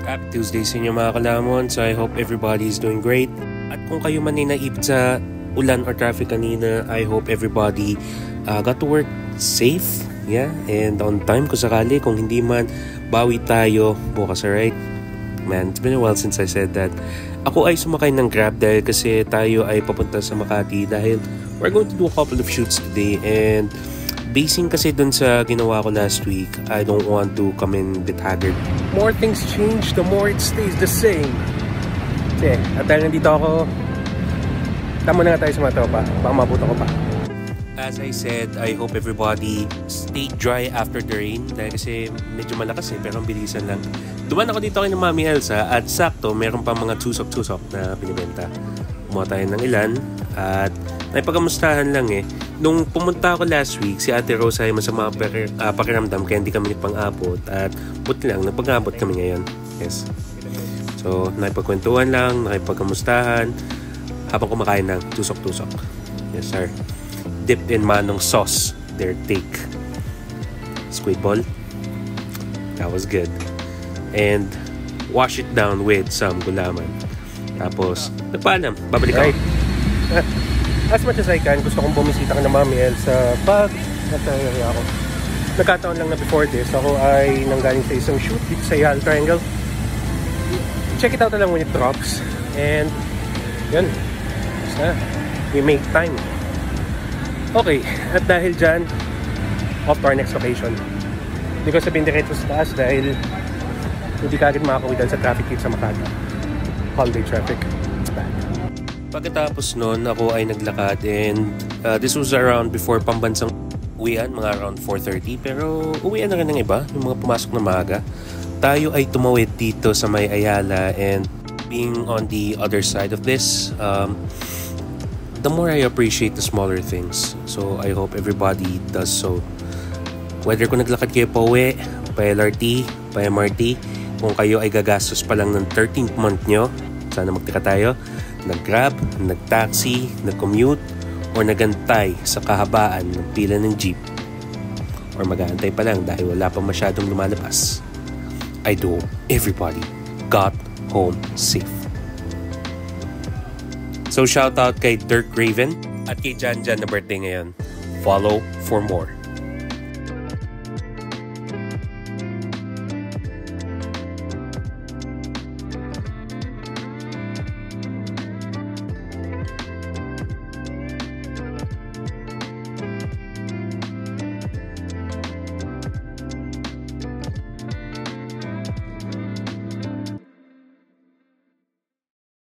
Happy Tuesday sa inyo mga kalamon. So I hope everybody is doing great. At kung kayo man ay naipit sa ulan or traffic kanina, I hope everybody got to work safe, yeah, and on time kung sakali. Kung hindi man, bawi tayo bukas, alright? Man, it's been a while since I said that. Ako ay sumakay ng Grab dahil kasi tayo ay papunta sa Makati dahil we're going to do a couple of shoots today, and basing kasi dun sa ginawa ko last week, I don't want to come in a bit haggard. More things change, the more it stays the same. Okay, at dahil nandito ako, tama na nga tayo sa mga tropa, baka mabuto ko pa. As I said, I hope everybody stay dry after the rain dahil kasi medyo malakas pero ang bilisan lang. Duman ako dito kay ng Mami Elsa at sakto meron pa mga tusok-tusok na pinibenta. Kumuha tayo ng ilan at naipagamustahan lang Nung pumunta ako last week, si Ate Rosa ay masama pakiramdam kaya hindi kami pang-abot at buti lang, napag-abot kami ngayon. Yes. So, naipagkwentuhan lang, nakipagkamustahan habang kumakain ng tusok-tusok. Yes, sir. Dipped in manong sauce, their take. Squid ball. That was good. And wash it down with some gulaman. Tapos, nagpaalam. Babalik ako. As much as I can, gusto kong bumisita ka ng Mami Elsa pag ako. Nagkataon lang na before this, ako ay nanggaling sa isang shoot dito sa Yal Triangle. Check it out na lang when it drops. And, yun. Basta, we make time. Okay, at dahil dyan, off to our next location. Hindi ko sabihin diretso sa taas dahil hindi ka agad makakawidan sa traffic dito sa Makati. Holiday traffic. It's bad. Pagkatapos nun, ako ay naglakad and this was around before pambansang uwian, mga around 4:30. Pero uwian na rin ng iba, yung mga pumasok na maaga. Tayo ay tumawid dito sa may Ayala, and being on the other side of this, the more I appreciate the smaller things. So I hope everybody does so. Whether kung naglakad kayo pa uwi, pa LRT, pa MRT, kung kayo ay gagastos pa lang ng 13th month nyo, sana magtika tayo, nag-grab, nag-taxi, nag-commute, or nagantay sa kahabaan ng pila ng jeep, or mag-aantay pa lang dahil wala pa masyadong lumalabas. I do hope everybody got home safe. So shout out kay Dirk Raven at kay Jan Jan na birthday ngayon. Follow for more.